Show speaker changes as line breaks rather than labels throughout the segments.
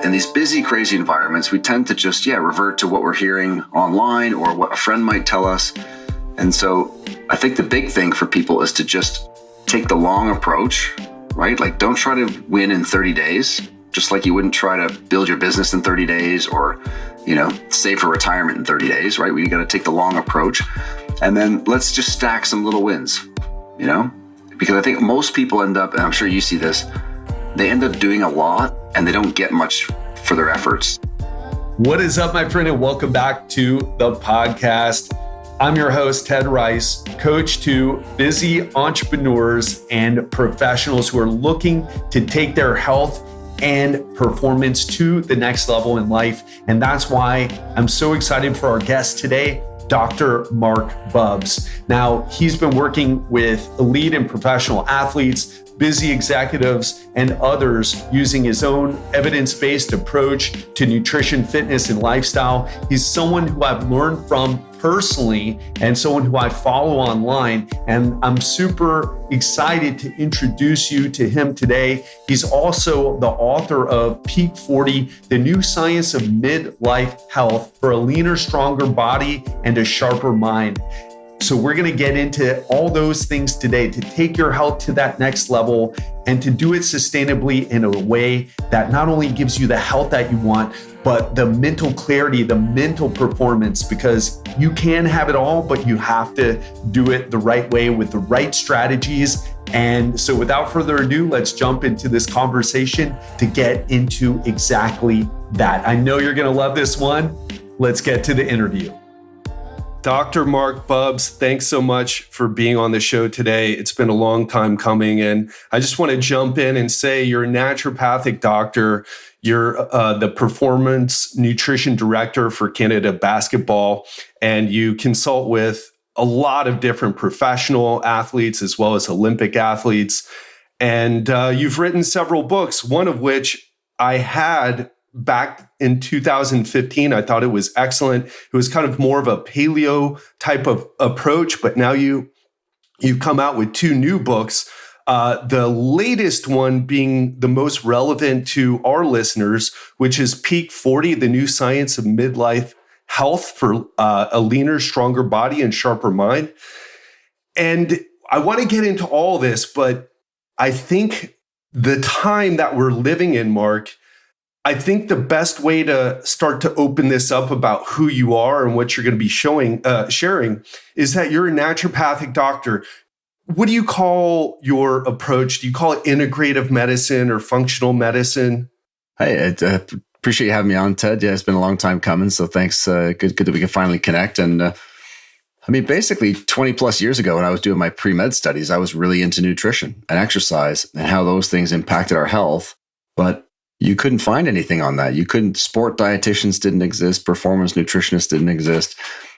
in these busy, crazy environments, we tend to just, revert to what we're hearing online or what a friend might tell us. And so I think the big thing for people is to just take the long approach, right? Like, don't try to win in 30 days, just like you wouldn't try to build your business in 30 days or, save for retirement in 30 days, right? We got to take the long approach. And then let's just stack some little wins, because I think most people end up, and I'm sure you see this, they end up doing a lot and they don't get much for their efforts.
What is up, my friend, and welcome back to the podcast. I'm your host, Ted Rice, coach to busy entrepreneurs and professionals who are looking to take their health and performance to the next level in life. And that's why I'm so excited for our guest today, Dr. Marc Bubbs. Now, he's been working with elite and professional athletes, busy executives, and others using his own evidence-based approach to nutrition, fitness, and lifestyle. He's someone who I've learned from personally and someone who I follow online. And I'm super excited to introduce you to him today. He's also the author of Peak 40, the new science of midlife health for a leaner, stronger body and a sharper mind. So we're going to get into all those things today to take your health to that next level and to do it sustainably in a way that not only gives you the health that you want, but the mental clarity, the mental performance, because you can have it all, but you have to do it the right way with the right strategies. And so without further ado, let's jump into this conversation to get into exactly that. I know you're going to love this one. Let's get to the interview. Dr. Marc Bubbs, thanks so much for being on the show today. It's been a long time coming, and I just want to jump in and say you're a naturopathic doctor. You're the performance nutrition director for Canada Basketball, and you consult with a lot of different professional athletes as well as Olympic athletes. And you've written several books, one of which I had back in 2015. I thought it was excellent. It was kind of more of a paleo type of approach, but now you've come out with two new books. The latest one being the most relevant to our listeners, which is Peak 40, the new science of midlife health for a leaner, stronger body and sharper mind. And I want to get into all this, but I think the time that we're living in, Marc, I think the best way to start to open this up about who you are and what you're going to be sharing is that you're a naturopathic doctor. What do you call your approach? Do you call it integrative medicine or functional medicine?
Hey, I appreciate you having me on, Ted. Yeah, it's been a long time coming, so thanks. Good that we can finally connect. And basically 20 plus years ago when I was doing my pre-med studies, I was really into nutrition and exercise and how those things impacted our health. But you couldn't find anything on that. Sport dietitians didn't exist, performance nutritionists didn't exist,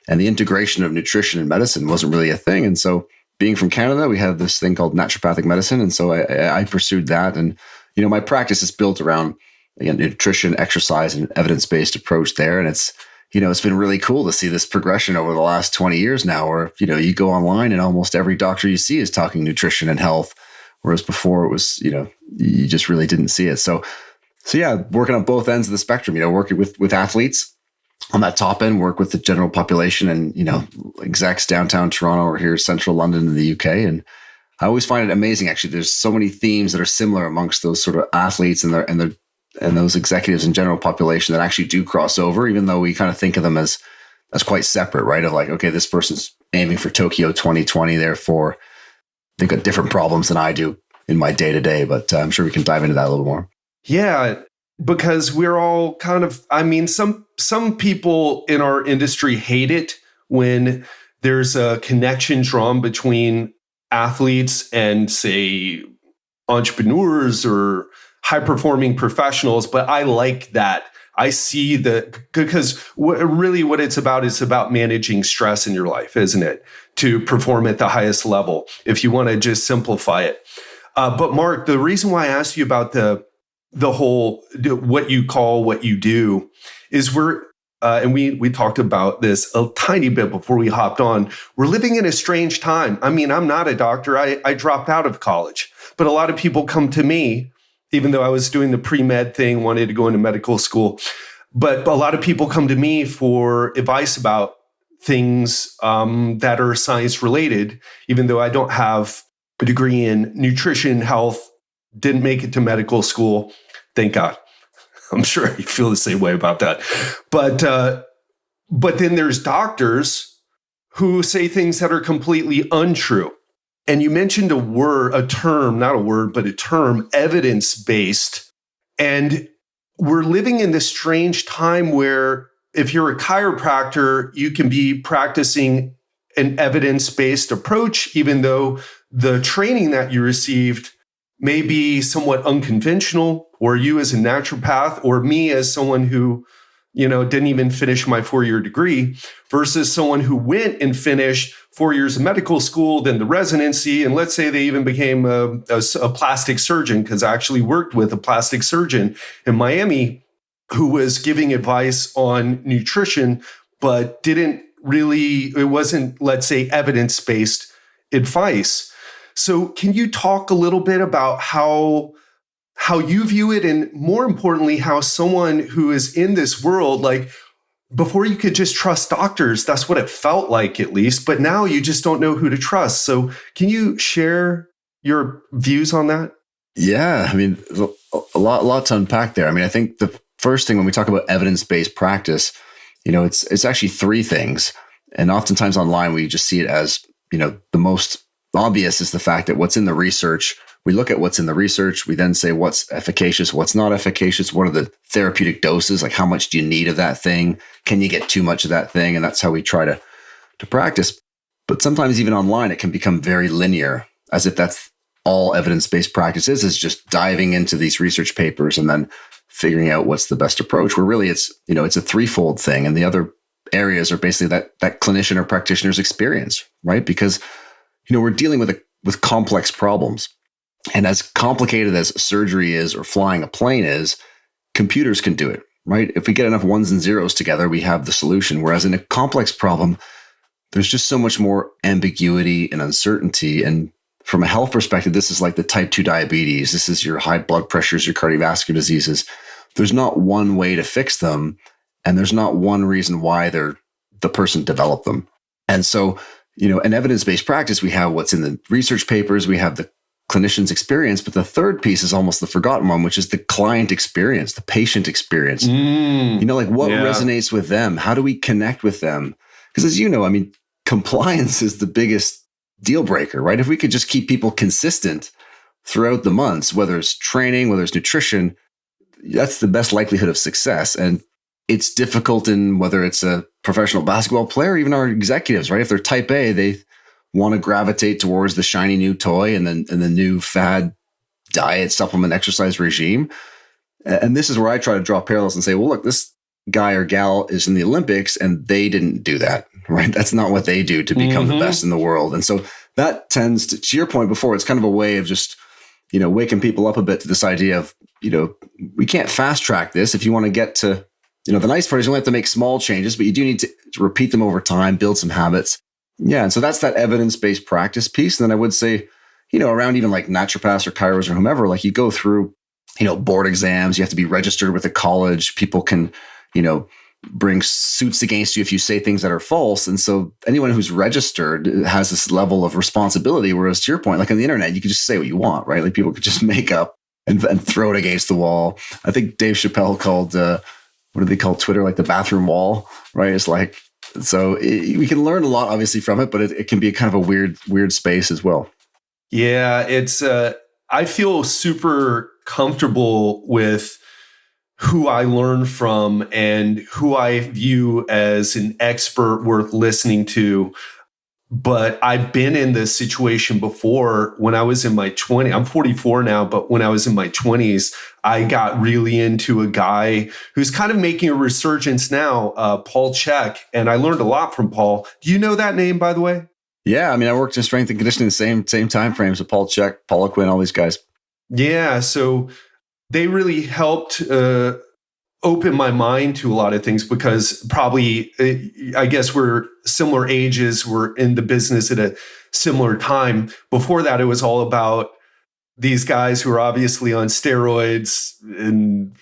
and the integration of nutrition and medicine wasn't really a thing. And so being from Canada, we had this thing called naturopathic medicine. And so I pursued that. And, my practice is built around, again, nutrition, exercise, and evidence-based approach there. And it's been really cool to see this progression over the last 20 years now where, you go online and almost every doctor you see is talking nutrition and health. Whereas before it was, you just really didn't see it. So yeah, working on both ends of the spectrum, working with athletes on that top end, work with the general population and, execs downtown Toronto or here central London in the UK. And I always find it amazing, actually. There's so many themes that are similar amongst those sort of athletes and those executives and general population that actually do cross over, even though we kind of think of them as quite separate, right? Of like, okay, this person's aiming for Tokyo 2020, therefore they've got different problems than I do in my day-to-day, but I'm sure we can dive into that a little more.
Yeah, because we're all kind of, some people in our industry hate it when there's a connection drawn between athletes and, say, entrepreneurs or high-performing professionals, but I like that. I see because really what it's about is about managing stress in your life, isn't it? To perform at the highest level, if you want to just simplify it. But Marc, the reason why I asked you about the whole, what you call what you do is and we talked about this a tiny bit before we hopped on. We're living in a strange time. I'm not a doctor. I dropped out of college, but a lot of people come to me even though I was doing the pre-med thing, wanted to go into medical school. But a lot of people come to me for advice about things that are science related, even though I don't have a degree in nutrition, health, didn't make it to medical school. Thank God. I'm sure you feel the same way about that. But then there's doctors who say things that are completely untrue. And you mentioned a term, evidence-based. And we're living in this strange time where if you're a chiropractor, you can be practicing an evidence-based approach, even though the training that you received may be somewhat unconventional, or you as a naturopath, or me as someone who, didn't even finish my 4-year degree, versus someone who went and finished 4 years of medical school, then the residency, and let's say they even became a plastic surgeon, because I actually worked with a plastic surgeon in Miami who was giving advice on nutrition, but it wasn't, let's say, evidence-based advice. So can you talk a little bit about how you view it, and more importantly, how someone who is in this world, like before you could just trust doctors, that's what it felt like at least, but now you just don't know who to trust. So can you share your views on that?
Yeah, I mean, a lot to unpack there. I mean, I think the first thing when we talk about evidence-based practice, it's actually three things. And oftentimes online, we just see it as, the most obvious is the fact that what's in the research, we look at what's in the research, we then say what's efficacious, what's not efficacious, what are the therapeutic doses, like how much do you need of that thing? Can you get too much of that thing? And that's how we try to practice. But sometimes even online, it can become very linear, as if that's all evidence-based practice is just diving into these research papers and then figuring out what's the best approach, where really it's a threefold thing. And the other areas are basically that clinician or practitioner's experience, right? Because we're dealing with complex problems. And as complicated as surgery is or flying a plane is, computers can do it, right? If we get enough ones and zeros together, we have the solution. Whereas in a complex problem, there's just so much more ambiguity and uncertainty. And from a health perspective, this is like the type 2 diabetes. This is your high blood pressures, your cardiovascular diseases. There's not one way to fix them. And there's not one reason why the person developed them. And so, in evidence-based practice, we have what's in the research papers, we have the clinician's experience, but the third piece is almost the forgotten one, which is the client experience, the patient experience. What resonates with them? How do we connect with them? Because as you know, I mean, compliance is the biggest deal breaker, right? If we could just keep people consistent throughout the months, whether it's training, whether it's nutrition, that's the best likelihood of success. And it's difficult in whether it's a professional basketball player, or even our executives, right? If they're type A, they want to gravitate towards the shiny new toy and the new fad diet, supplement, exercise regime. And this is where I try to draw parallels and say, well, look, this guy or gal is in the Olympics and they didn't do that, right? That's not what they do to become the best in the world. And so that tends to your point before, it's kind of a way of just, waking people up a bit to this idea of, we can't fast track this. If you want to get to, the nice part is you only have to make small changes, but you do need to repeat them over time, build some habits. Yeah. And so that's that evidence-based practice piece. And then I would say, around even like naturopaths or chiros or whomever, like you go through, board exams, you have to be registered with a college. People can, bring suits against you if you say things that are false. And so anyone who's registered has this level of responsibility. Whereas to your point, like on the internet, you can just say what you want, right? Like people could just make up and throw it against the wall. I think Dave Chappelle called, what do they call Twitter? Like the bathroom wall, right? It's like, we can learn a lot obviously from it, but it can be kind of a weird space as well.
Yeah. It's, I feel super comfortable with who I learn from and who I view as an expert worth listening to. But I've been in this situation before when I was in my 20s. I'm 44 now, but when I was in my 20s, I got really into a guy who's kind of making a resurgence now, Paul Chek. And I learned a lot from Paul. Do you know that name, by the way?
Yeah. I mean, I worked in strength and conditioning the same time frames with Paul Chek, Paula Quinn, all these guys.
Yeah. So they really helped open my mind to a lot of things because probably, I guess we're similar ages, we're in the business at a similar time. Before that, it was all about these guys who are obviously on steroids, and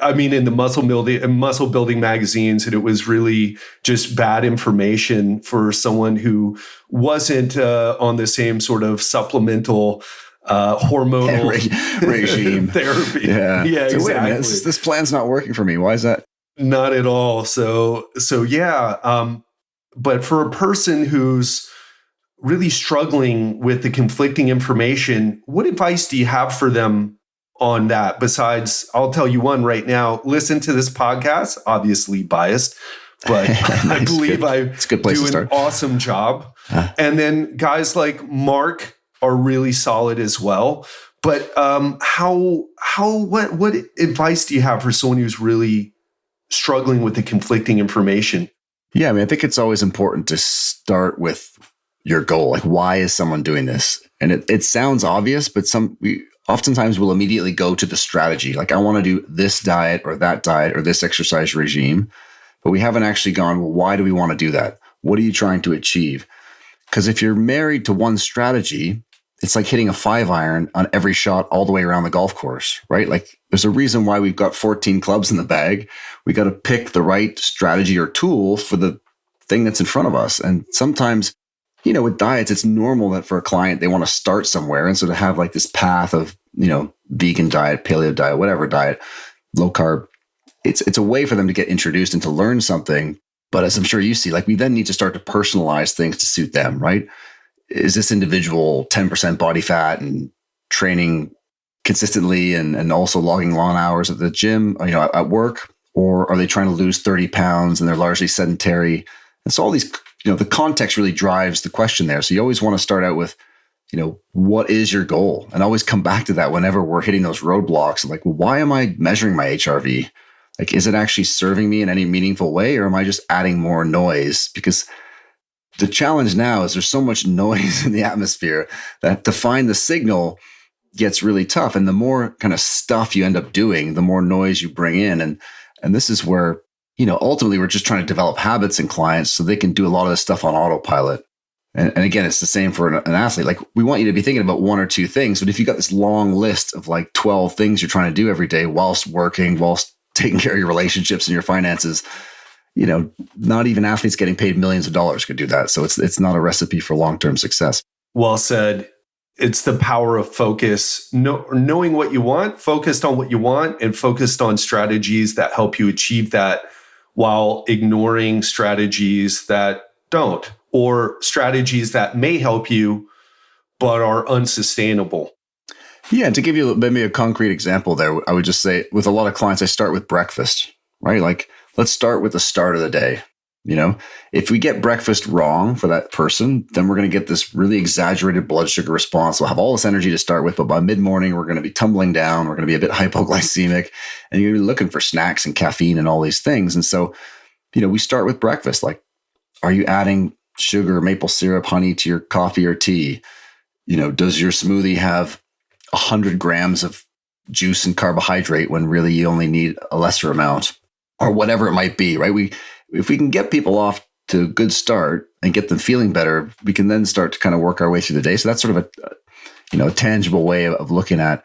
I mean, in the muscle building magazines, and it was really just bad information for someone who wasn't on the same sort of supplemental hormonal
regime
therapy.
Yeah,
exactly.
Wait a minute, this plan's not working for me. Why is that?
Not at all. So yeah. But for a person who's really struggling with the conflicting information, what advice do you have for them on that? Besides, I'll tell you one right now. Listen to this podcast, obviously biased, but I believe I do an awesome job. And then guys like Marc are really solid as well. But what advice do you have for someone who's really struggling with the conflicting information?
Yeah, I mean, I think it's always important to start with your goal. Like, why is someone doing this? And it sounds obvious, but we oftentimes will immediately go to the strategy. Like, I want to do this diet or that diet or this exercise regime, but we haven't actually gone, well, why do we want to do that? What are you trying to achieve? Because if you're married to one strategy, it's like hitting a 5-iron on every shot all the way around the golf course, right? Like, there's a reason why we've got 14 clubs in the bag. We got to pick the right strategy or tool for the thing that's in front of us. And sometimes, with diets, it's normal that for a client, they want to start somewhere. And so to have like this path of, vegan diet, paleo diet, whatever diet, low carb, it's a way for them to get introduced and to learn something. But as I'm sure you see, like, we then need to start to personalize things to suit them, right? Is this individual 10% body fat and training consistently and also logging long hours at the gym, at work? Or are they trying to lose 30 pounds and they're largely sedentary? And so all these, the context really drives the question there. So you always want to start out with, what is your goal? And always come back to that whenever we're hitting those roadblocks. Like, well, why am I measuring my HRV? Like, is it actually serving me in any meaningful way? Or am I just adding more noise? Because the challenge now is there's so much noise in the atmosphere that to find the signal gets really tough. And the more kind of stuff you end up doing, the more noise you bring in. And this is where, ultimately we're just trying to develop habits in clients so they can do a lot of this stuff on autopilot. And again, it's the same for an athlete. Like, we want you to be thinking about one or two things, but if you've got this long list of like 12 things you're trying to do every day whilst working, whilst taking care of your relationships and your finances, not even athletes getting paid millions of dollars could do that. So it's not a recipe for long-term success.
Well said. It's the power of focus, knowing what you want, focused on what you want, and focused on strategies that help you achieve that while ignoring strategies that don't, or strategies that may help you but are unsustainable.
Yeah, to give you maybe a concrete example there, I would just say with a lot of clients, I start with breakfast, right? Like, let's start with the start of the day. If we get breakfast wrong for that person, then we're going to get this really exaggerated blood sugar response. We'll have all this energy to start with, but by mid-morning, we're going to be tumbling down. We're going to be a bit hypoglycemic, and you're going to be looking for snacks and caffeine and all these things. And so, we start with breakfast. Like, are you adding sugar, maple syrup, honey to your coffee or tea? Does your smoothie have 100 grams of juice and carbohydrate when really you only need a lesser amount, or whatever it might be, right? If we can get people off to a good start and get them feeling better, we can then start to kind of work our way through the day. So that's sort of a tangible way of looking at,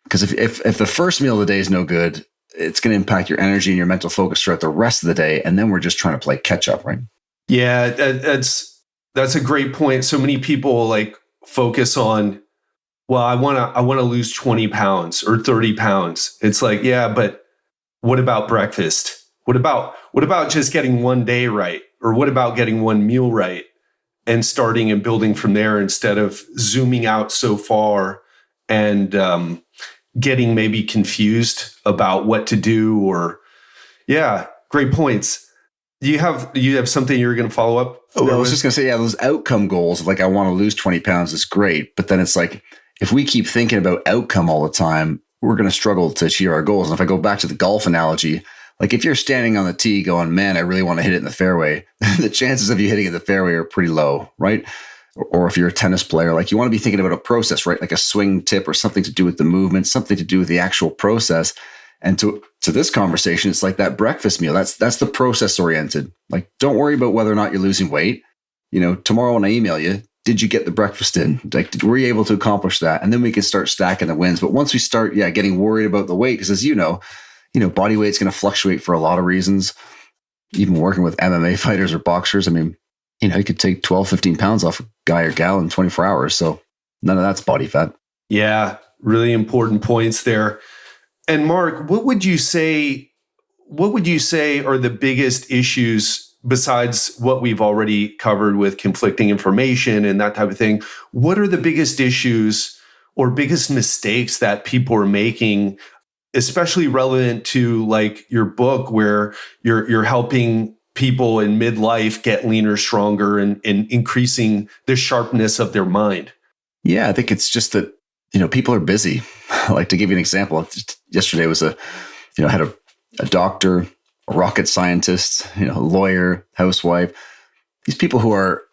because if the first meal of the day is no good, it's going to impact your energy and your mental focus throughout the rest of the day. And then we're just trying to play catch up, right?
Yeah, that's a great point. So many people like focus on, well, I want to lose 20 pounds or 30 pounds. It's like, yeah, but what about breakfast? What about just getting one day right? Or what about getting one meal right and starting and building from there instead of zooming out so far and getting maybe confused about what to do? Or, yeah, great points. Do you have something you're going to follow up?
Oh, I was just going to say, yeah, those outcome goals of like, I want to lose 20 pounds is great. But then it's like, if we keep thinking about outcome all the time, we're going to struggle to achieve our goals. And if I go back to the golf analogy, like, if you're standing on the tee going, man, I really want to hit it in the fairway, the chances of you hitting it in the fairway are pretty low, right? Or if you're a tennis player, like, you want to be thinking about a process, right? Like a swing tip or something to do with the movement, something to do with the actual process. And to this conversation, it's like that breakfast meal. That's the process oriented. Like, don't worry about whether or not you're losing weight. Tomorrow when I email you, did you get the breakfast in? Like, were you able to accomplish that? And then we can start stacking the wins. But once we start, getting worried about the weight, because as you know, body weight's going to fluctuate for a lot of reasons. Even working with MMA fighters or boxers, I mean, you could take 12, 15 pounds off a guy or gal in 24 hours. So none of that's body fat.
Yeah, really important points there. And Marc, what would you say are the biggest issues besides what we've already covered with conflicting information and that type of thing? What are the biggest issues or biggest mistakes that people are making, especially relevant to like your book, where you're helping people in midlife get leaner, stronger, and increasing the sharpness of their mind?
Yeah, I think it's just that, people are busy. Like, to give you an example, yesterday was had a doctor, a rocket scientist, a lawyer, housewife, these people who are,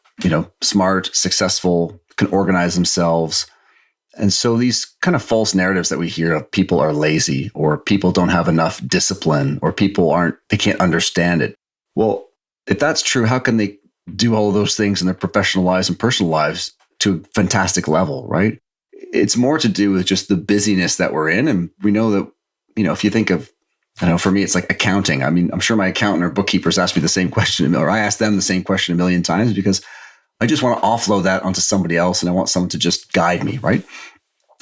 smart, successful, can organize themselves. And so these kind of false narratives that we hear of people are lazy, or people don't have enough discipline, or they can't understand it. Well, if that's true, how can they do all of those things in their professional lives and personal lives to a fantastic level, right? It's more to do with just the busyness that we're in. And we know that, if you think of, for me, it's like accounting. I mean, I'm sure my accountant or bookkeepers ask me the same question, or I ask them the same question a million times, because I just want to offload that onto somebody else, and I want someone to just guide me, right?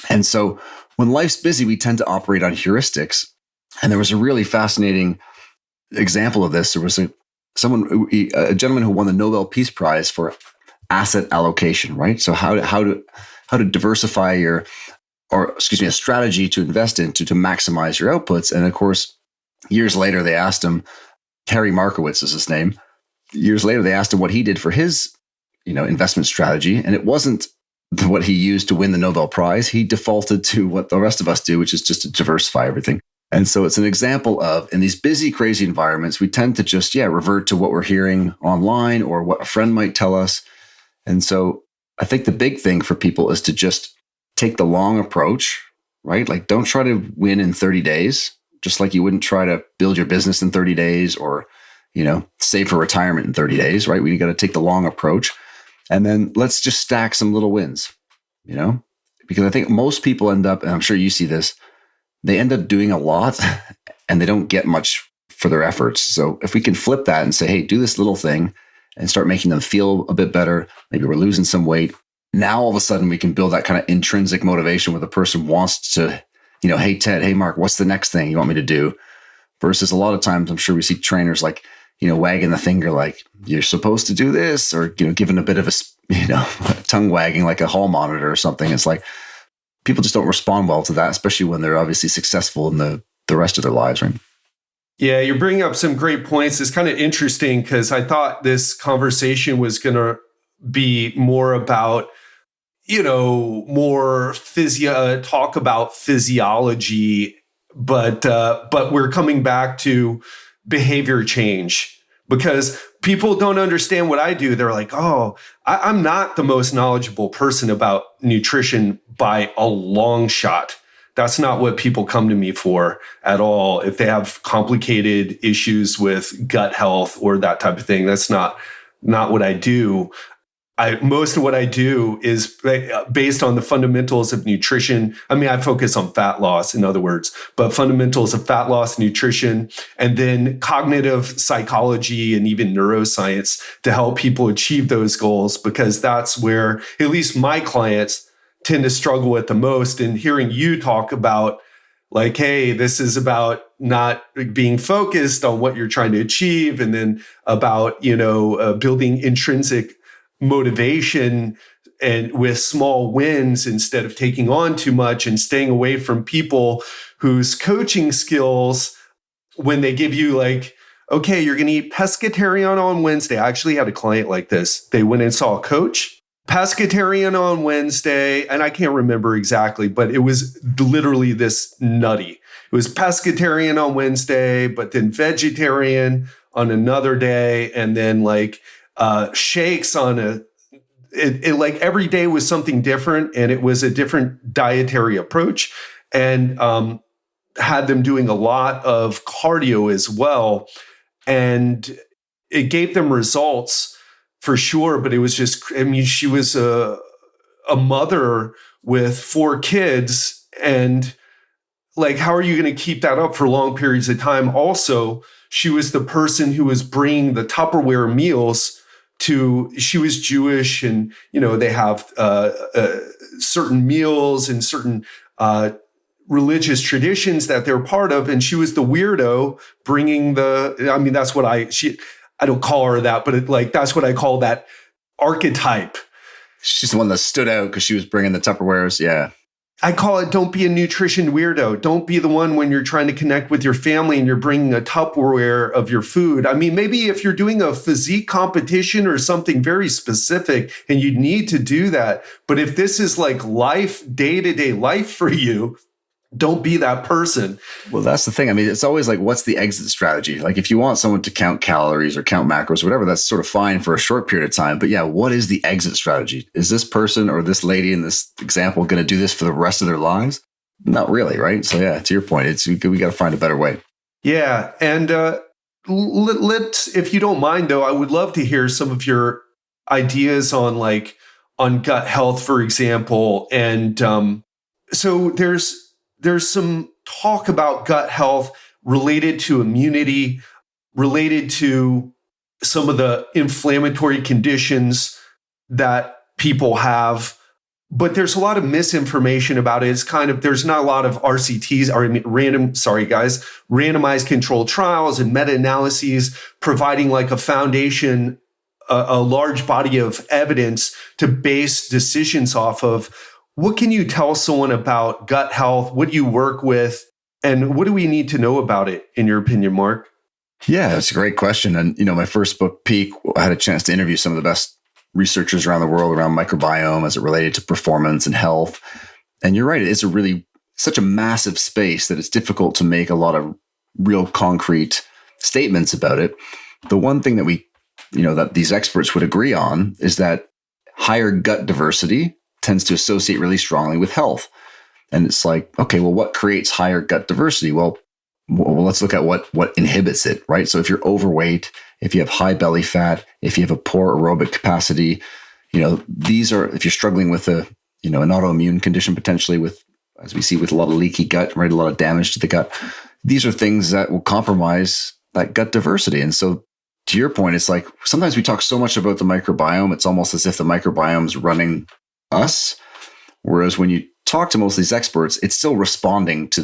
And so when life's busy, we tend to operate on heuristics. And there was a really fascinating example of this. There was a gentleman who won the Nobel Peace Prize for asset allocation, right? So how to diversify a strategy to invest in to maximize your outputs. And of course, years later, they asked him, Harry Markowitz is his name. Years later, they asked him what he did for his, investment strategy. And it wasn't what he used to win the Nobel Prize. He defaulted to what the rest of us do, which is just to diversify everything. And so it's an example of, in these busy, crazy environments, we tend to just, revert to what we're hearing online or what a friend might tell us. And so I think the big thing for people is to just take the long approach, right? Like, don't try to win in 30 days, just like you wouldn't try to build your business in 30 days or, save for retirement in 30 days, right? We got to take the long approach. And then let's just stack some little wins, because I think most people end up, and I'm sure you see this, they end up doing a lot and they don't get much for their efforts. So if we can flip that and say, hey, do this little thing and start making them feel a bit better, maybe we're losing some weight. Now, all of a sudden, we can build that kind of intrinsic motivation where the person wants to, hey, Ted, hey, Marc, what's the next thing you want me to do? Versus a lot of times, I'm sure we see trainers like, wagging the finger, like, you're supposed to do this, or, giving a bit of a, tongue wagging like a hall monitor or something. It's like, people just don't respond well to that, especially when they're obviously successful in the rest of their lives, right?
Yeah, you're bringing up some great points. It's kind of interesting because I thought this conversation was going to be more about, talk about physiology, but we're coming back to behavior change because people don't understand what I do. They're like, oh, I'm not the most knowledgeable person about nutrition by a long shot. That's not what people come to me for at all. If they have complicated issues with gut health or that type of thing, that's not what I do. Most of what I do is based on the fundamentals of nutrition. I mean, I focus on fat loss, in other words, but fundamentals of fat loss, nutrition, and then cognitive psychology and even neuroscience to help people achieve those goals, because that's where at least my clients tend to struggle with the most. And hearing you talk about like, hey, this is about not being focused on what you're trying to achieve, and then about, building intrinsic motivation and with small wins instead of taking on too much and staying away from people whose coaching skills, when they give you like, okay, you're going to eat pescatarian on Wednesday. I actually had a client like this. They went and saw a coach, pescatarian on Wednesday, and I can't remember exactly, but it was literally this nutty. It was pescatarian on Wednesday, but then vegetarian on another day, and then like shakes on like every day was something different, and it was a different dietary approach, and had them doing a lot of cardio as well. And it gave them results for sure. But it was just, I mean, she was a mother with 4 kids, and like, how are you going to keep that up for long periods of time? Also, she was the person who was bringing the Tupperware meals she was Jewish, and, they have certain meals and certain religious traditions that they're part of. And she was the weirdo bringing that's what I don't call her that, but that's what I call that archetype.
She's the one that stood out because she was bringing the Tupperwares. Yeah.
I call it, don't be a nutrition weirdo. Don't be the one when you're trying to connect with your family and you're bringing a Tupperware of your food. I mean, maybe if you're doing a physique competition or something very specific and you need to do that. But if this is like life, day-to-day life for you, don't be that person.
Well, that's the thing. I mean, it's always like, what's the exit strategy? Like, if you want someone to count calories or count macros or whatever, that's sort of fine for a short period of time. But yeah, what is the exit strategy? Is this person or this lady in this example going to do this for the rest of their lives? Not really, right? So yeah, to your point, we got to find a better way.
Yeah. And let's, if you don't mind though, I would love to hear some of your ideas on gut health, for example. And so there's some talk about gut health related to immunity, related to some of the inflammatory conditions that people have. But there's a lot of misinformation about it. It's there's not a lot of RCTs, randomized controlled trials and meta-analyses providing a foundation, a large body of evidence to base decisions off of. What can you tell someone about gut health? What do you work with? And what do we need to know about it, in your opinion, Marc?
Yeah, that's a great question. And, my first book, Peak, I had a chance to interview some of the best researchers around the world around microbiome as it related to performance and health. And you're right, it's such a massive space that it's difficult to make a lot of real concrete statements about it. The one thing that that these experts would agree on is that higher gut diversity tends to associate really strongly with health. And it's like, okay, well, what creates higher gut diversity? Well, let's look at what inhibits it, right? So if you're overweight, if you have high belly fat, if you have a poor aerobic capacity, if you're struggling with an autoimmune condition, potentially as we see with a lot of leaky gut, right? A lot of damage to the gut. These are things that will compromise that gut diversity. And so to your point, it's like, sometimes we talk so much about the microbiome, it's almost as if the microbiome is running us. Whereas when you talk to most of these experts, it's still responding to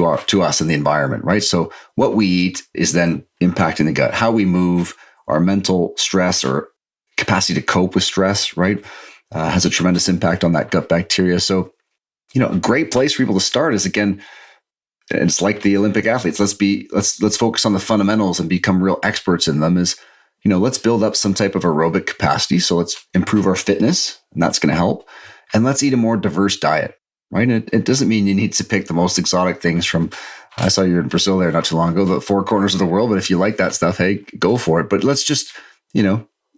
us and the environment, right? So what we eat is then impacting the gut. How we move, our mental stress or capacity to cope with stress, right, has a tremendous impact on that gut bacteria. So, a great place for people to start is, again, it's like the Olympic athletes. Let's focus on the fundamentals and become real experts in them. Let's build up some type of aerobic capacity. So let's improve our fitness, and that's going to help. And let's eat a more diverse diet, right? And it doesn't mean you need to pick the most exotic things from, I saw you in Brazil there not too long ago, the 4 corners of the world. But if you like that stuff, hey, go for it. But let's just,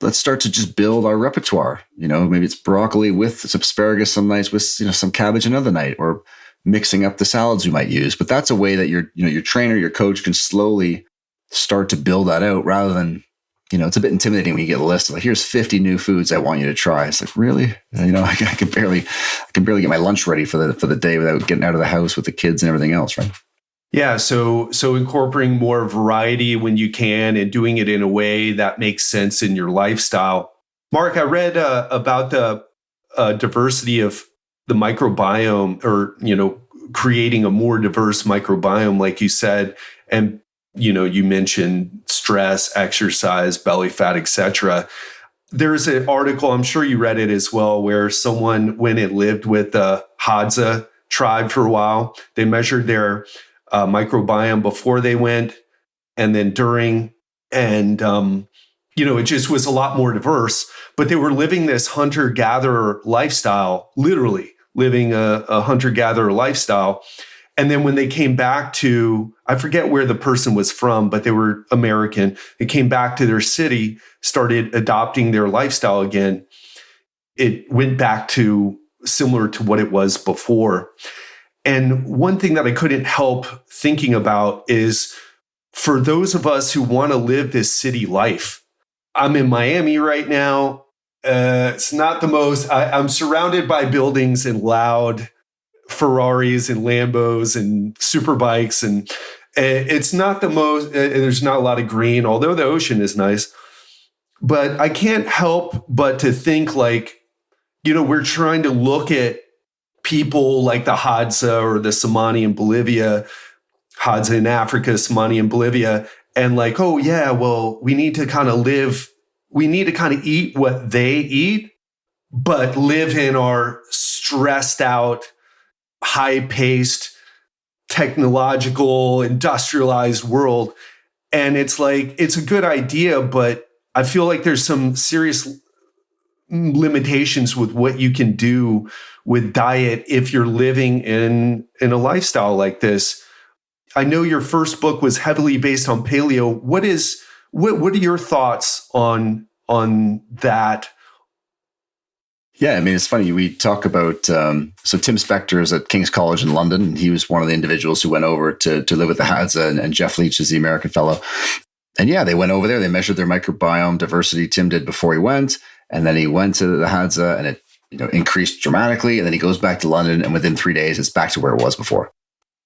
let's start to just build our repertoire. Maybe it's broccoli with some asparagus some nights, with, some cabbage another night, or mixing up the salads we might use. But that's a way that your trainer, your coach can slowly start to build that out, rather than, it's a bit intimidating when you get a list of here's 50 new foods I want you to try. It's like, really? I can barely get my lunch ready for the day without getting out of the house with the kids and everything else, right?
Yeah. So incorporating more variety when you can, and doing it in a way that makes sense in your lifestyle. Marc, I read about the diversity of the microbiome, or, creating a more diverse microbiome, like you said. And you mentioned stress, exercise, belly fat, etc. There's an article, I'm sure you read it as well, where someone went and lived with the Hadza tribe for a while. They measured their microbiome before they went, and then during, and it just was a lot more diverse. But they were living this hunter-gatherer lifestyle, literally living a hunter-gatherer lifestyle. And then when they came back to, I forget where the person was from, but they were American. They came back to their city, started adopting their lifestyle again. It went back to similar to what it was before. And one thing that I couldn't help thinking about is, for those of us who want to live this city life, I'm in Miami right now. It's not the most, I'm surrounded by buildings and loud Ferraris and Lambos and super bikes. And it's not the most, there's not a lot of green, although the ocean is nice. But I can't help but to think like, we're trying to look at people like the Hadza or the Somani in Bolivia, Hadza in Africa, Somani in Bolivia, and like, oh yeah, well, we need to kind of eat what they eat, but live in our stressed out, high-paced, technological, industrialized world. And it's like, it's a good idea, but I feel like there's some serious limitations with what you can do with diet if you're living in a lifestyle like this. I know your first book was heavily based on paleo. What are your thoughts on that?
Yeah, I mean, it's funny. We talk about, so Tim Spector is at King's College in London, and he was one of the individuals who went over to live with the Hadza, and Jeff Leach is the American fellow. And yeah, they went over there, they measured their microbiome diversity. Tim did before he went, and then he went to the Hadza, and it increased dramatically. And then he goes back to London, and within 3 days, it's back to where it was before.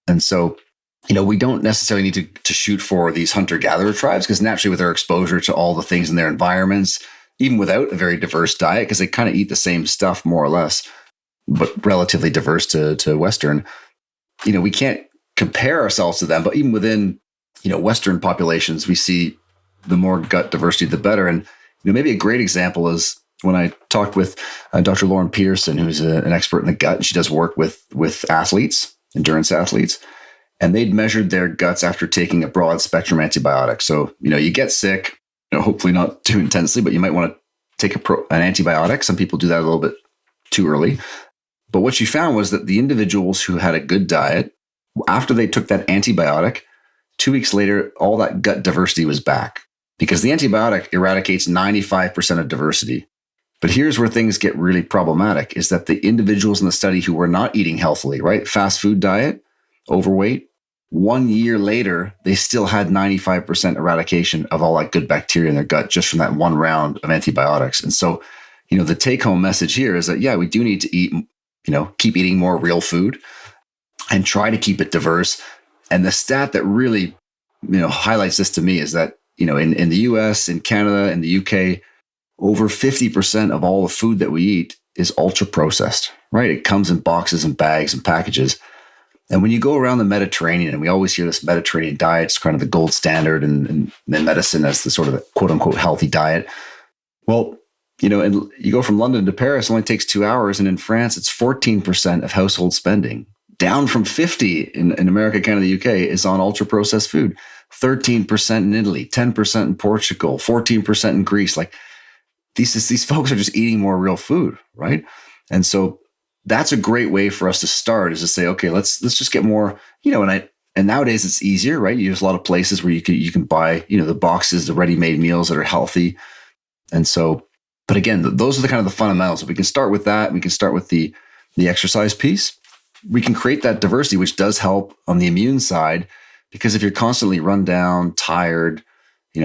And so, we don't necessarily need to shoot for these hunter-gatherer tribes, because naturally with their exposure to all the things in their environments, even without a very diverse diet, because they kind of eat the same stuff more or less, but relatively diverse to Western, we can't compare ourselves to them. But even within, Western populations, we see the more gut diversity, the better. And maybe a great example is when I talked with Dr. Lauren Peterson, who's an expert in the gut, and she does work with athletes, endurance athletes. And they'd measured their guts after taking a broad spectrum antibiotic. So, you get sick, hopefully not too intensely, but you might want to take an antibiotic. Some people do that a little bit too early. But what she found was that the individuals who had a good diet, after they took that antibiotic, 2 weeks later, all that gut diversity was back, because the antibiotic eradicates 95% of diversity. But here's where things get really problematic, is that the individuals in the study who were not eating healthily, right? Fast food diet, overweight, 1 year later, they still had 95% eradication of all that good bacteria in their gut just from that one round of antibiotics. And so, the take-home message here is that, yeah, we do need to eat, keep eating more real food and try to keep it diverse. And the stat that really, highlights this to me is that, in the US, in Canada, in the UK, over 50% of all the food that we eat is ultra-processed, right? It comes in boxes and bags and packages. And when you go around the Mediterranean, and we always hear this Mediterranean diet, it's kind of the gold standard in medicine as the sort of the quote unquote healthy diet. Well, and you go from London to Paris, it only takes 2 hours. And in France, it's 14% of household spending, down from 50 in America, Canada, the UK, is on ultra processed food, 13% in Italy, 10% in Portugal, 14% in Greece. Like these folks are just eating more real food, right? And so that's a great way for us to start, is to say, okay, let's just get more, and nowadays it's easier, right? There's a lot of places where you can buy, the boxes, the ready-made meals that are healthy. And so, but again, those are the kind of the fundamentals. If we can start with that, we can start with the exercise piece. We can create that diversity, which does help on the immune side, because if you're constantly run down, tired,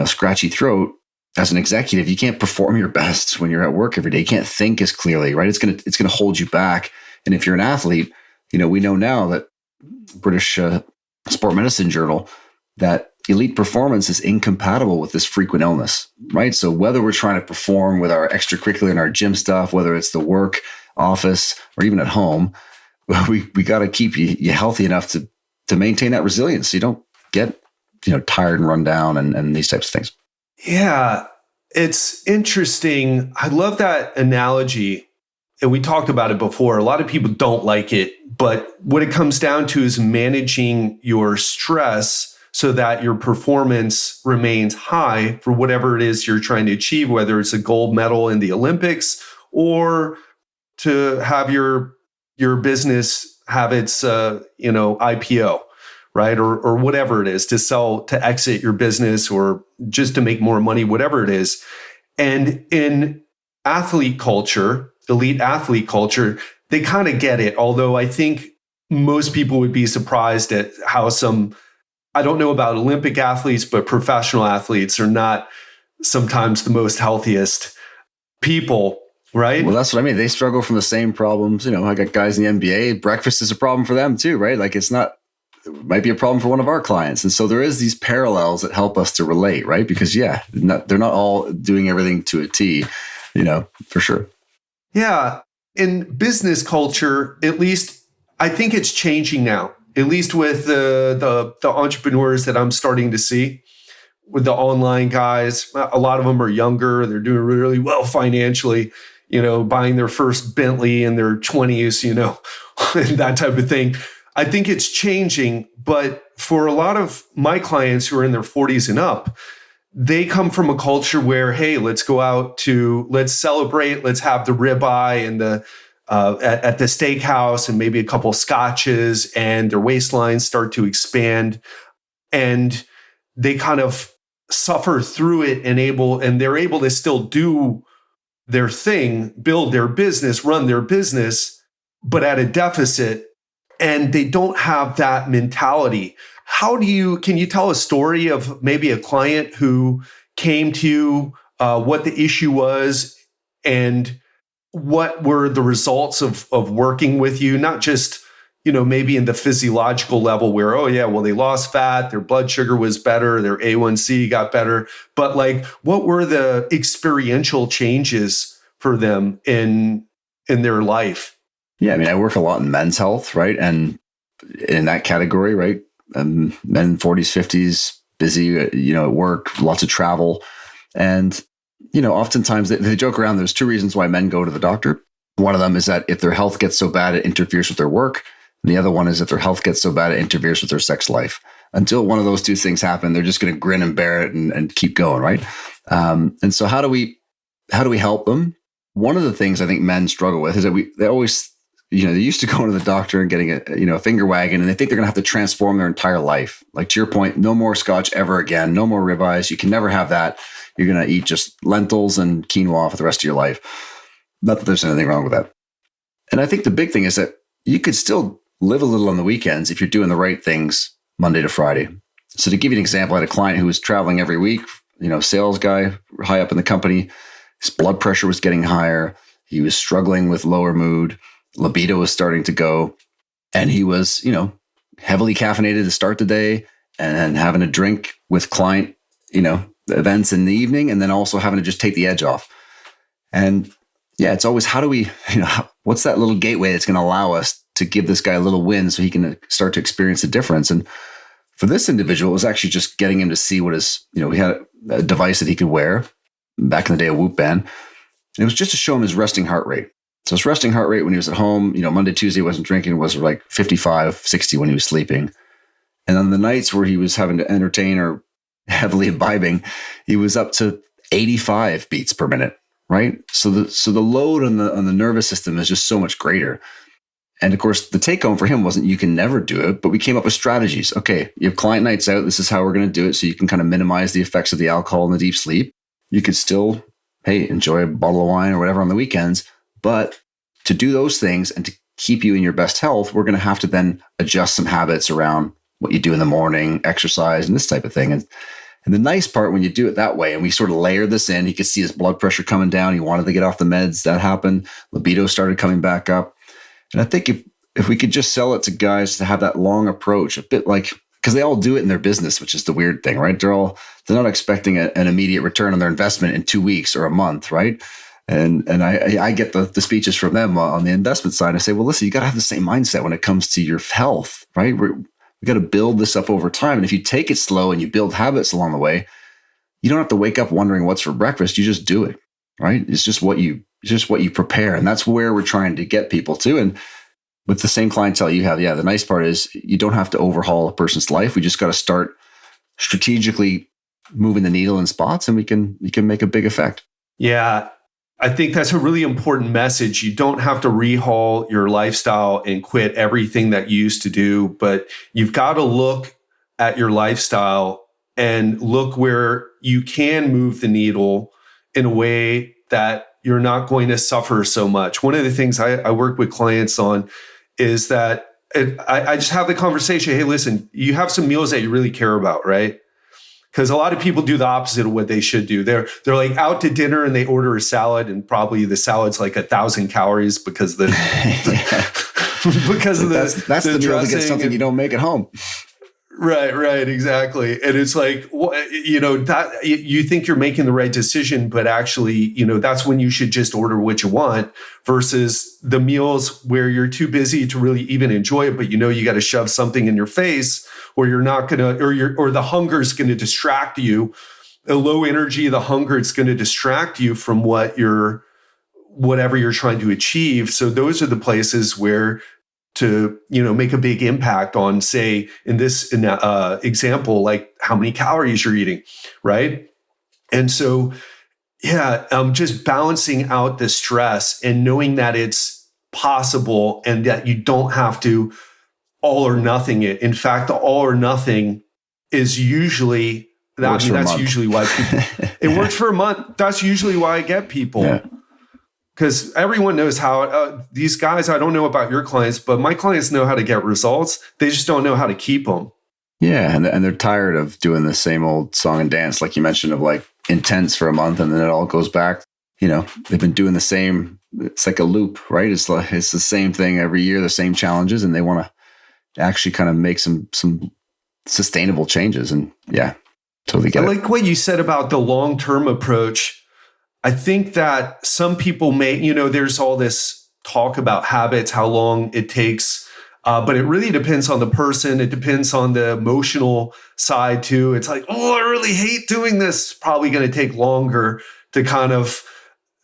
scratchy throat, as an executive, you can't perform your best when you're at work every day. You can't think as clearly, right? It's gonna hold you back. And if you're an athlete, we know now that British Sport Medicine Journal, that elite performance is incompatible with this frequent illness, right? So whether we're trying to perform with our extracurricular and our gym stuff, whether it's the work, office, or even at home, we got to keep you healthy enough to maintain that resilience, so you don't get tired and run down and these types of things.
Yeah, it's interesting. I love that analogy. And we talked about it before. A lot of people don't like it, but what it comes down to is managing your stress so that your performance remains high for whatever it is you're trying to achieve, whether it's a gold medal in the Olympics or to have your business have its IPO. Right? Or whatever it is, to exit your business or just to make more money, whatever it is. And in athlete culture, elite athlete culture, they kind of get it. Although I think most people would be surprised at how I don't know about Olympic athletes, but professional athletes are not sometimes the most healthiest people, right?
Well, that's what I mean. They struggle from the same problems. I got guys in the NBA, breakfast is a problem for them too, right? Like it might be a problem for one of our clients. And so there is these parallels that help us to relate, right? Because they're not all doing everything to a T, for sure.
Yeah. In business culture, at least I think it's changing now, at least with the entrepreneurs that I'm starting to see. With the online guys, a lot of them are younger. They're doing really well financially, buying their first Bentley in their 20s, and that type of thing. I think it's changing. But for a lot of my clients who are in their 40s and up, they come from a culture where, hey, let's go out let's celebrate, let's have the ribeye and at the steakhouse and maybe a couple scotches, and their waistlines start to expand. And they kind of suffer through it and they're able to still do their thing, build their business, run their business, but at a deficit. And they don't have that mentality. Can you tell a story of maybe a client who came to you, what the issue was and what were the results of working with you? Not just, maybe in the physiological level where, oh yeah, well, they lost fat, their blood sugar was better, their A1C got better. But like, what were the experiential changes for them in their life?
Yeah. I mean, I work a lot in men's health, right? And in that category, right? Men 40s, 50s, busy, at work, lots of travel. And, oftentimes they joke around. There's two reasons why men go to the doctor. One of them is that if their health gets so bad, it interferes with their work. And the other one is if their health gets so bad, it interferes with their sex life. Until one of those two things happen, they're just going to grin and bear it and keep going, right? And so how do we help them? One of the things I think men struggle with is that they always, they're used to going to the doctor and getting a finger wagging, and they think they're going to have to transform their entire life. Like to your point, no more scotch ever again, no more ribeyes. You can never have that. You're going to eat just lentils and quinoa for the rest of your life. Not that there's anything wrong with that. And I think the big thing is that you could still live a little on the weekends if you're doing the right things Monday to Friday. So to give you an example, I had a client who was traveling every week, sales guy high up in the company. His blood pressure was getting higher. He was struggling with lower mood. Libido was starting to go. And he was, heavily caffeinated to start the day and then having a drink with client, events in the evening, and then also having to just take the edge off. And yeah, it's always, how do we, what's that little gateway that's going to allow us to give this guy a little win so he can start to experience a difference? And for this individual, it was actually just getting him to see what his, we had a device that he could wear back in the day, a Whoop band. And it was just to show him his resting heart rate. So his resting heart rate when he was at home, Monday, Tuesday, he wasn't drinking, was like 55, 60 when he was sleeping. And on the nights where he was having to entertain or heavily imbibing, he was up to 85 beats per minute, right? So the load on the nervous system is just so much greater. And of course, the take home for him wasn't you can never do it, but we came up with strategies. Okay, you have client nights out. This is how we're going to do it. So you can kind of minimize the effects of the alcohol and the deep sleep. You could still, enjoy a bottle of wine or whatever on the weekends. But to do those things and to keep you in your best health, we're going to have to then adjust some habits around what you do in the morning, exercise, and this type of thing. And the nice part when you do it that way, and we sort of layered this in, he could see his blood pressure coming down. He wanted to get off the meds. That happened. Libido started coming back up. And I think if we could just sell it to guys to have that long approach, a bit like, because they all do it in their business, which is the weird thing, right? They're not expecting an immediate return on their investment in 2 weeks or a month, right? And I get the speeches from them on the investment side. I say, well, listen, you got to have the same mindset when it comes to your health, right? We got to build this up over time. And if you take it slow and you build habits along the way, you don't have to wake up wondering what's for breakfast. You just do it, right? It's just what you prepare. And that's where we're trying to get people to. And with the same clientele you have, the nice part is you don't have to overhaul a person's life. We just got to start strategically moving the needle in spots, and we can make a big effect.
Yeah. I think that's a really important message. You don't have to rehaul your lifestyle and quit everything that you used to do, but you've got to look at your lifestyle and look where you can move the needle in a way that you're not going to suffer so much. One of the things I work with clients on is that I just have the conversation. Hey, listen, you have some meals that you really care about, right? Because a lot of people do the opposite of what they should do. They're like out to dinner and they order a salad, and probably the salad's like 1,000 calories because the because of
that's the meal to get something you don't make at home.
Right, exactly. And it's like, that you think you're making the right decision, but actually, that's when you should just order what you want versus the meals where you're too busy to really even enjoy it, but you got to shove something in your face, or you're not gonna, or the hunger is going to distract you. A low energy, the hunger, it's going to distract you from whatever you're trying to achieve. So those are the places where to make a big impact on, say, in this example, like how many calories you're eating, right? And so, just balancing out the stress and knowing that it's possible and that you don't have to all or nothing it. In fact, the all or nothing is usually that's usually why people. It works for a month. That's usually why I get people.
Yeah.
Because everyone knows how these guys, I don't know about your clients, but my clients know how to get results. They just don't know how to keep them.
Yeah. And they're tired of doing the same old song and dance, like you mentioned, of like intense for a month and then it all goes back. They've been doing the same. It's like a loop, right? It's the same thing every year, the same challenges, and they want to actually kind of make some sustainable changes. And totally get it.
I like what you said about the long-term approach. I think that some people may, there's all this talk about habits, how long it takes, but it really depends on the person. It depends on the emotional side too. It's like, I really hate doing this. Probably going to take longer to kind of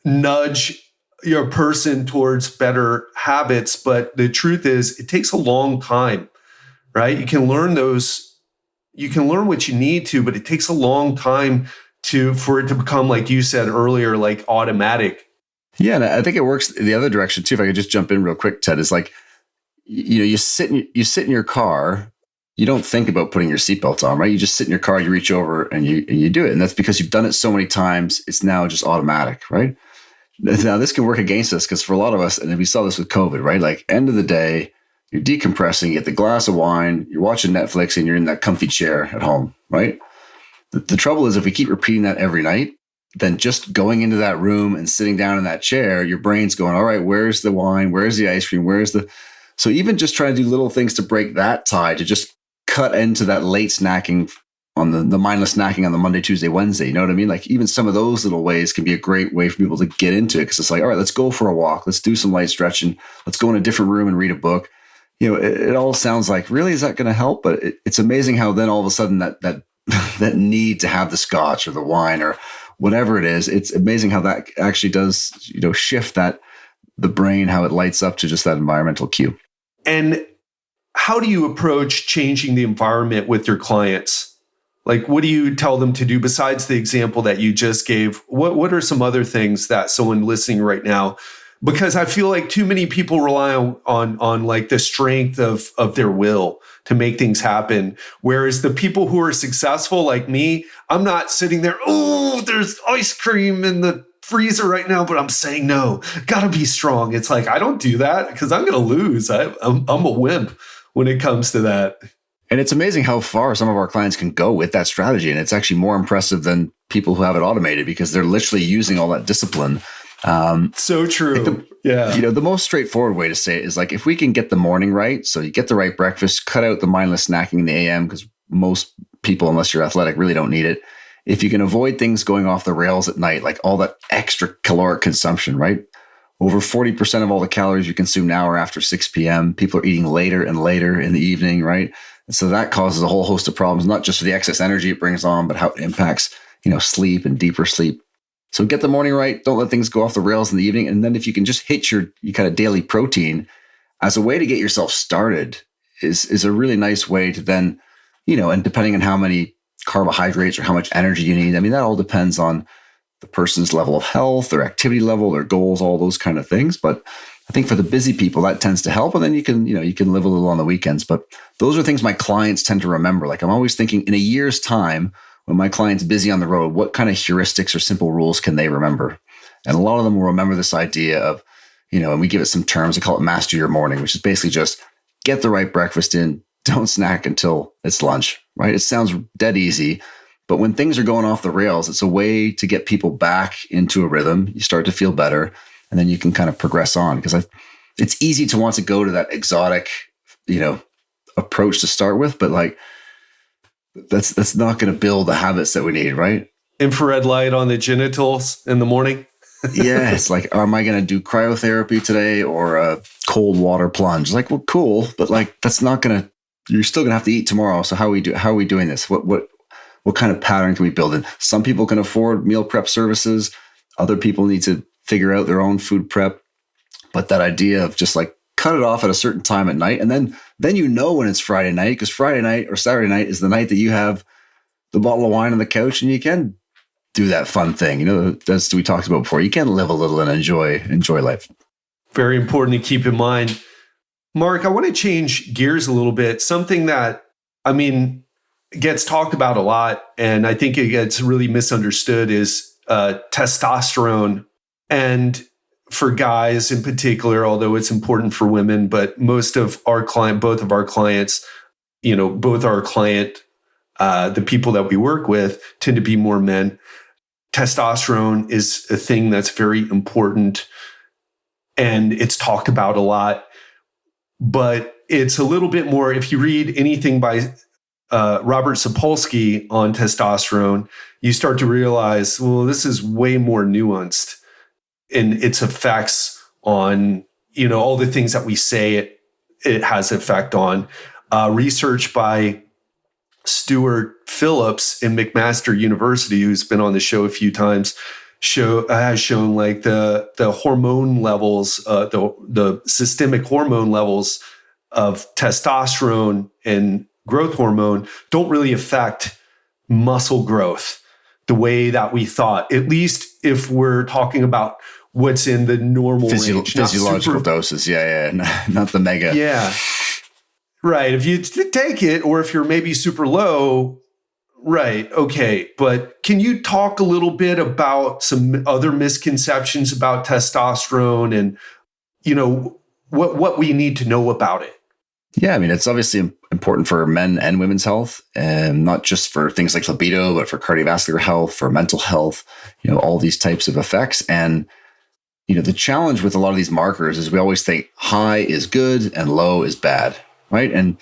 nudge your person towards better habits. But the truth is, it takes a long time, right? You can learn what you need to, but it takes a long time for it to become, like you said earlier, like automatic.
Yeah, and I think it works the other direction too. If I could just jump in real quick, Ted, is like, you sit in your car, you don't think about putting your seatbelt on, right? You just sit in your car, you reach over and you do it. And that's because you've done it so many times, it's now just automatic, right? Now this can work against us because for a lot of us, and we saw this with COVID, right? Like end of the day, you're decompressing, you get the glass of wine, you're watching Netflix and you're in that comfy chair at home, right? The trouble is if we keep repeating that every night, then just going into that room and sitting down in that chair, your brain's going, all right, where's the wine? Where's the ice cream? So even just trying to do little things to break that tie, to just cut into that late snacking on the mindless snacking on the Monday, Tuesday, Wednesday, you know what I mean? Like even some of those little ways can be a great way for people to get into it. Cause it's like, all right, let's go for a walk. Let's do some light stretching. Let's go in a different room and read a book. It all sounds like, really, is that going to help? But it's amazing how then all of a sudden that need to have the scotch or the wine or whatever it is, it's amazing how that actually does, shift the brain, how it lights up to just that environmental cue.
And how do you approach changing the environment with your clients? Like, what do you tell them to do besides the example that you just gave? What are some other things that someone listening right now, because I feel like too many people rely on like the strength of their will to make things happen. Whereas the people who are successful like me, I'm not sitting there, there's ice cream in the freezer right now, but I'm saying no, gotta be strong. It's like, I don't do that because I'm going to lose. I'm a wimp when it comes to that.
And it's amazing how far some of our clients can go with that strategy. And it's actually more impressive than people who have it automated because they're literally using all that discipline.
So true.
The most straightforward way to say it is like, if we can get the morning right, so you get the right breakfast, cut out the mindless snacking in the AM, because most people, unless you're athletic, really don't need it. If you can avoid things going off the rails at night, like all that extra caloric consumption, right? Over 40% of all the calories you consume now are after 6 p.m. People are eating later and later in the evening, right? And so that causes a whole host of problems, not just for the excess energy it brings on, but how it impacts, sleep and deeper sleep. So get the morning right. Don't let things go off the rails in the evening. And then if you can just hit your kind of daily protein as a way to get yourself started is a really nice way to then, and depending on how many carbohydrates or how much energy you need, I mean, that all depends on the person's level of health, their activity level, their goals, all those kind of things. But I think for the busy people, that tends to help. And then you can live a little on the weekends. But those are things my clients tend to remember. Like I'm always thinking in a year's time, when my client's busy on the road, what kind of heuristics or simple rules can they remember? And a lot of them will remember this idea of, and we give it some terms. We call it master your morning, which is basically just get the right breakfast in. Don't snack until it's lunch, right? It sounds dead easy, But when things are going off the rails, it's a way to get people back into a rhythm. You start to feel better, and then you can kind of progress on, because it's easy to want to go to that exotic, approach to start with, but like that's not going to build the habits that we need, right?
Infrared light on the genitals in the morning.
Yeah, it's like, am I going to do cryotherapy today or a cold water plunge? Like, well, cool, but like that's not going to. You're still going to have to eat tomorrow. So how are we doing this? What kind of pattern can we build in? Some people can afford meal prep services. Other people need to figure out their own food prep. But that idea of just like cut it off at a certain time at night, and then when it's Friday night, because Friday night or Saturday night is the night that you have the bottle of wine on the couch and you can do that fun thing. That's we talked about before. You can live a little and enjoy life.
Very important to keep in mind. Marc, I want to change gears a little bit. Something that, gets talked about a lot, and I think it gets really misunderstood, is testosterone. And for guys in particular, although it's important for women, but both of our clients, the people that we work with tend to be more men. Testosterone is a thing that's very important, and it's talked about a lot, but it's a little bit more. If you read anything by Robert Sapolsky on testosterone, you start to realize, well, this is way more nuanced in its effects on, all the things that we say it has effect on. Research by Stuart Phillips in McMaster University, who's been on the show a few times, has shown like the hormone levels, the systemic hormone levels of testosterone and growth hormone don't really affect muscle growth the way that we thought, at least if we're talking about what's in the normal range.
Physiological doses. Yeah. Not the mega.
Yeah. Right. If you take it, or if you're maybe super low, right. Okay. But can you talk a little bit about some other misconceptions about testosterone and, what we need to know about it?
Yeah. It's obviously important for men and women's health, and not just for things like libido, but for cardiovascular health, for mental health, all these types of effects. And, the challenge with a lot of these markers is we always think high is good and low is bad. Right. And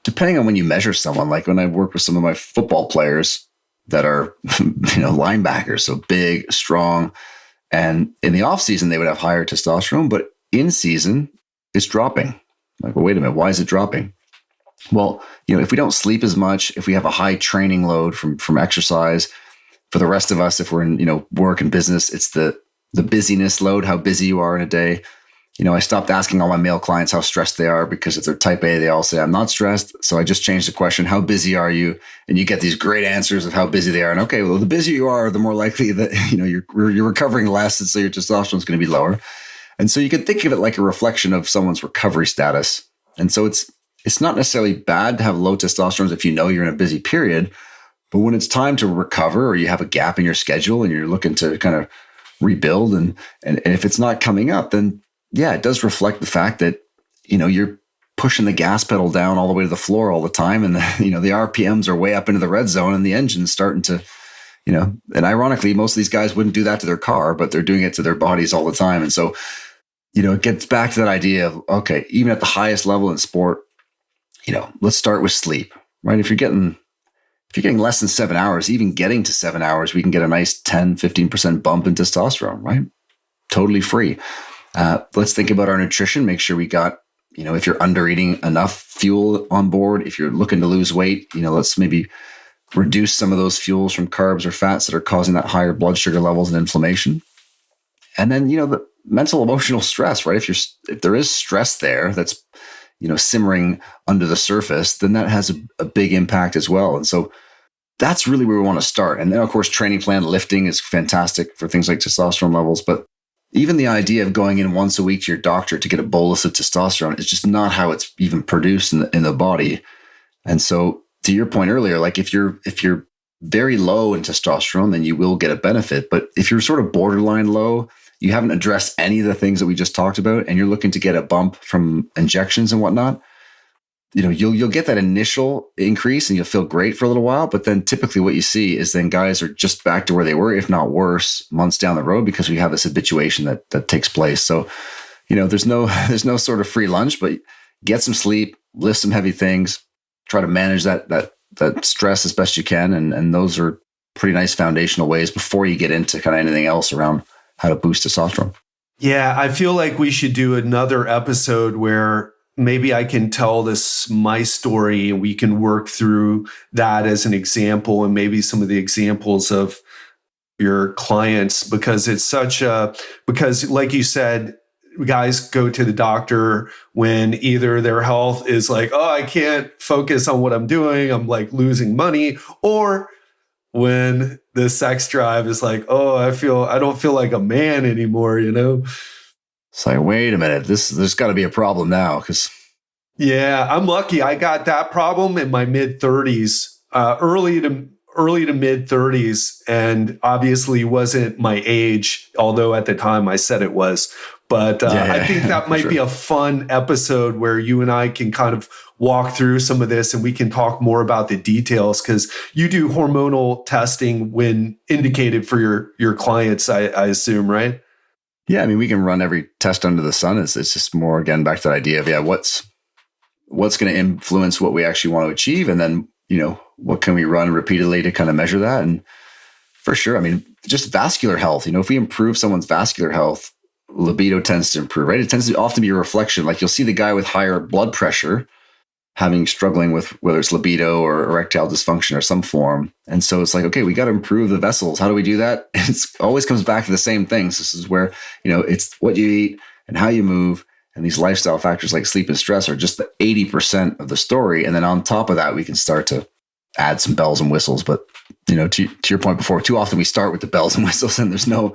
depending on when you measure someone, like when I work with some of my football players that are, linebackers, so big, strong, and in the off season, they would have higher testosterone, but in season it's dropping. Like, well, wait a minute, why is it dropping? Well, if we don't sleep as much, if we have a high training load from exercise, for the rest of us, if we're in, work and business, it's the busyness load, how busy you are in a day. I stopped asking all my male clients how stressed they are, because if they're type A, they all say, I'm not stressed. So I just changed the question, how busy are you? And you get these great answers of how busy they are. And okay, well, the busier you are, the more likely that, you're recovering less. And so your testosterone is going to be lower. And so you can think of it like a reflection of someone's recovery status. And so it's not necessarily bad to have low testosterone if you're in a busy period. But when it's time to recover, or you have a gap in your schedule and you're looking to kind of rebuild, and if it's not coming up, then yeah, it does reflect the fact that, you're pushing the gas pedal down all the way to the floor all the time. And, the RPMs are way up into the red zone, and the engine's starting to, and ironically, most of these guys wouldn't do that to their car, but they're doing it to their bodies all the time. And so, it gets back to that idea of, okay, even at the highest level in sport, let's start with sleep, right? If you're getting less than 7 hours, even getting to 7 hours, we can get a nice 10, 15% bump in testosterone, right? Totally free. Let's think about our nutrition. Make sure we got, if you're under eating enough fuel on board, if you're looking to lose weight, let's maybe reduce some of those fuels from carbs or fats that are causing that higher blood sugar levels and inflammation. And then, the mental emotional stress, right? If there is stress there that's, simmering under the surface, then that has a big impact as well. And so that's really where we want to start. And then, of course, training plan lifting is fantastic for things like testosterone levels. But even the idea of going in once a week to your doctor to get a bolus of testosterone is just not how it's even produced in the body. And so, to your point earlier, like if you're very low in testosterone, then you will get a benefit. But if you're sort of borderline low, you haven't addressed any of the things that we just talked about, and you're looking to get a bump from injections and whatnot, you'll get that initial increase and you'll feel great for a little while, but then typically what you see is then guys are just back to where they were, if not worse, months down the road, because we have this habituation that takes place. So, there's no sort of free lunch, but get some sleep, lift some heavy things, try to manage that stress as best you can. And those are pretty nice foundational ways before you get into kind of anything else around how to boost testosterone.
Yeah, I feel like we should do another episode where maybe I can tell my story and we can work through that as an example and maybe some of the examples of your clients, because because like you said, guys go to the doctor when either their health is like, oh, I can't focus on what I'm doing, I'm like losing money, or when the sex drive is like, oh, I don't feel like a man anymore,
It's like, wait a minute, there's got to be a problem now.
Yeah, I'm lucky. I got that problem in my mid 30s, early to mid 30s, and obviously wasn't my age, although at the time I said it was. But I think that might be a fun episode where you and I can kind of walk through some of this and we can talk more about the details, because you do hormonal testing when indicated for your clients, I assume, right?
Yeah, I mean, we can run every test under the sun. It's just more, again, back to that idea of, what's going to influence what we actually want to achieve, and then, what can we run repeatedly to kind of measure that? And for sure, I mean, just vascular health, if we improve someone's vascular health, libido tends to improve, right? It tends to often be a reflection. Like you'll see the guy with higher blood pressure struggling with whether it's libido or erectile dysfunction or some form. And so it's like, okay, we got to improve the vessels. How do we do that? It always comes back to the same things. This is where, it's what you eat and how you move. And these lifestyle factors like sleep and stress are just the 80% of the story. And then on top of that, we can start to add some bells and whistles. But, to your point before, too often we start with the bells and whistles and there's no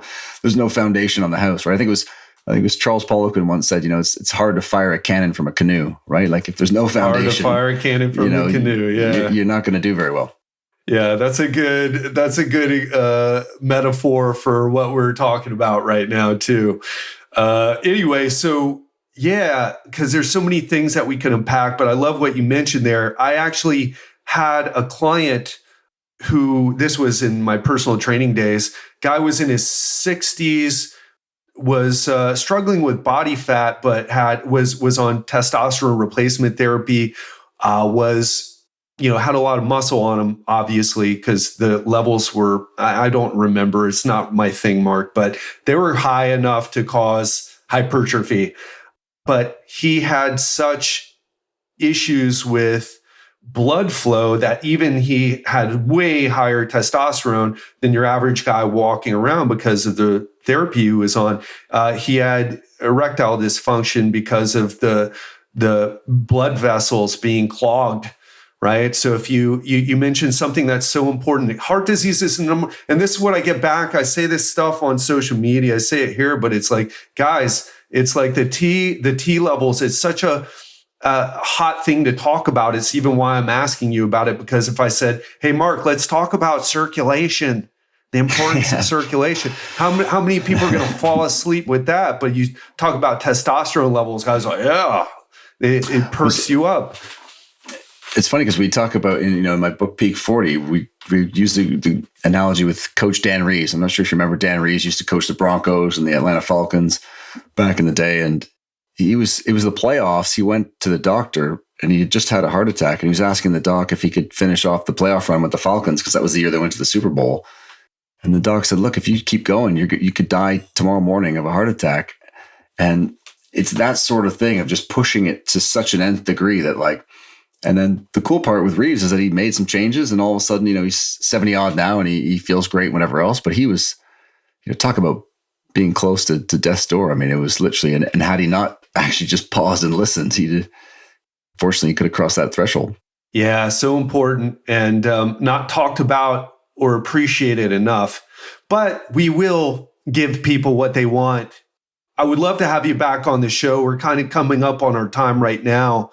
foundation on the house, right? I think it was Charles Poliquin once said, it's hard to fire a cannon from a canoe, right? Like if there's no foundation,
hard to fire a cannon from a canoe. Yeah,
you're not going to do very well.
Yeah, that's a good metaphor for what we're talking about right now too. Anyway, so yeah, because there's so many things that we can unpack, but I love what you mentioned there. I actually had a client who, this was in my personal training days, guy was in his 60s, was struggling with body fat, but was on testosterone replacement therapy, had a lot of muscle on him, obviously, because the levels were, I don't remember, it's not my thing, Mark, but they were high enough to cause hypertrophy. But he had such issues with blood flow that even he had way higher testosterone than your average guy walking around because of the therapy he was on. He had erectile dysfunction because of the blood vessels being clogged, right? So if you mentioned something that's so important, heart disease is and this is what I get back. I say this stuff on social media, I say it here, but it's like, guys, it's like the T levels. It's such a hot thing to talk about. It's even why I'm asking you about it, because if I said, hey, Mark, let's talk about circulation, the importance of circulation, how many people are going to fall asleep with that? But you talk about testosterone levels, guys are like, yeah, it perks you up.
It's funny because we talk about, in my book, Peak 40, we use the analogy with Coach Dan Reeves. I'm not sure if you remember Dan Reeves used to coach the Broncos and the Atlanta Falcons back in the day. And it was the playoffs. He went to the doctor and he had just had a heart attack. And he was asking the doc if he could finish off the playoff run with the Falcons, because that was the year they went to the Super Bowl. And the doc said, look, if you keep going, you could die tomorrow morning of a heart attack. And it's that sort of thing of just pushing it to such an nth degree that and then the cool part with Reeves is that he made some changes and all of a sudden, he's 70 odd now and he feels great whenever else. But he was, talk about being close to death's door. I mean, it was literally, and had he not actually just paused and listened, fortunately, he could have crossed that threshold.
Yeah, so important and not talked about or appreciated enough. But we will give people what they want. I would love to have you back on the show. We're kind of coming up on our time right now.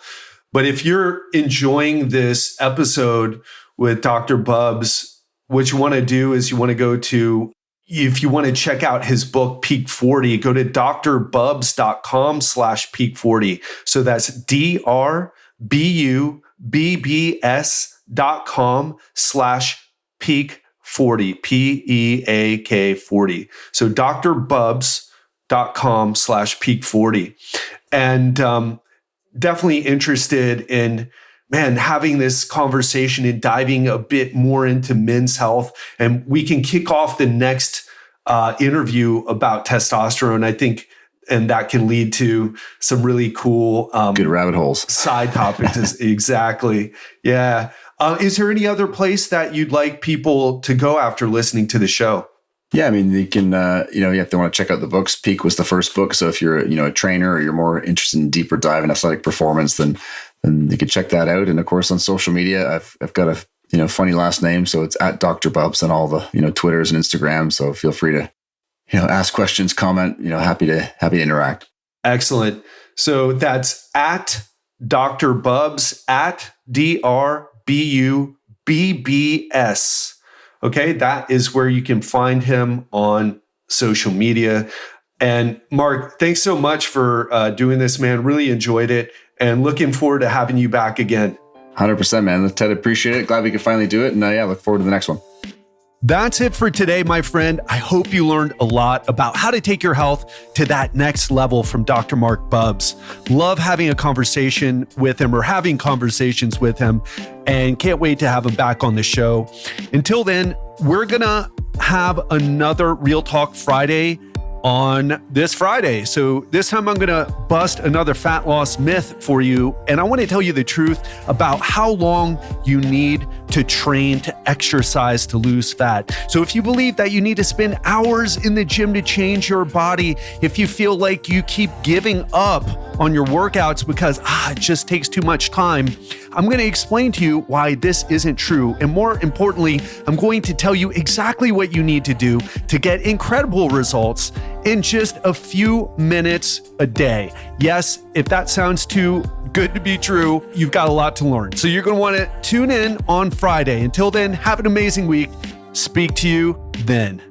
But if you're enjoying this episode with Dr. Bubbs, what you want to do is you want to go to, if you want to check out his book, Peak 40, go to drbubbs.com/peak40. So that's drbubbs.com/peak40, PEAK40. So drbubbs.com/peak40. And definitely interested in, having this conversation and diving a bit more into men's health. And we can kick off the next interview about testosterone, I think, and that can lead to some really cool
good rabbit holes,
side topics. Exactly. Yeah. Is there any other place that you'd like people to go after listening to the show?
Yeah, I mean, you can, if they want to check out the books, Peak was the first book. So if you're, a trainer or you're more interested in deeper dive in athletic performance, then you can check that out. And of course, on social media, I've got a, funny last name. So it's at Dr. Bubbs on all the, Twitters and Instagram. So feel free to, ask questions, comment, happy to interact.
Excellent. So that's at Dr. Bubbs, at DRBUBBS. Okay, that is where you can find him on social media. And Marc, thanks so much for doing this, man. Really enjoyed it and looking forward to having you back again.
100%, man. Ted, appreciate it. Glad we could finally do it. And look forward to the next one.
That's it for today, my friend. I hope you learned a lot about how to take your health to that next level from Dr. Marc Bubbs. Love having a conversation with him or having conversations with him, and can't wait to have him back on the show. Until then, we're going to have another Real Talk Friday on this Friday. So this time I'm going to bust another fat loss myth for you. And I want to tell you the truth about how long you need to train to exercise to lose fat. So if you believe that you need to spend hours in the gym to change your body, if you feel like you keep giving up on your workouts because it just takes too much time, I'm going to explain to you why this isn't true. And more importantly, I'm going to tell you exactly what you need to do to get incredible results in just a few minutes a day. Yes, if that sounds too good to be true, you've got a lot to learn. So you're going to want to tune in on Friday. Until then, have an amazing week. Speak to you then.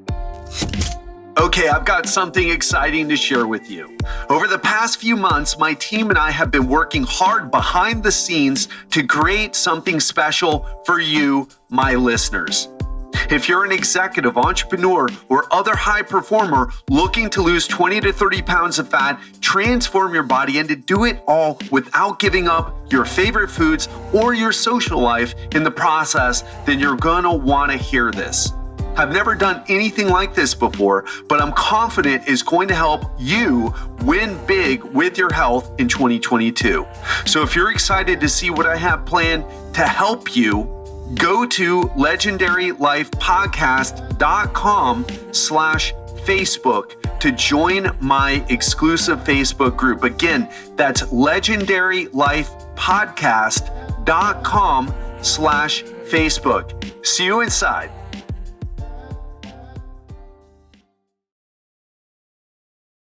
Okay, I've got something exciting to share with you. Over the past few months, my team and I have been working hard behind the scenes to create something special for you, my listeners. If you're an executive, entrepreneur, or other high performer looking to lose 20 to 30 pounds of fat, transform your body, and to do it all without giving up your favorite foods or your social life in the process, then you're gonna wanna hear this. I've never done anything like this before, but I'm confident it's going to help you win big with your health in 2022. So if you're excited to see what I have planned to help you, go to legendarylifepodcast.com/Facebook to join my exclusive Facebook group. Again, that's legendarylifepodcast.com/Facebook. See you inside.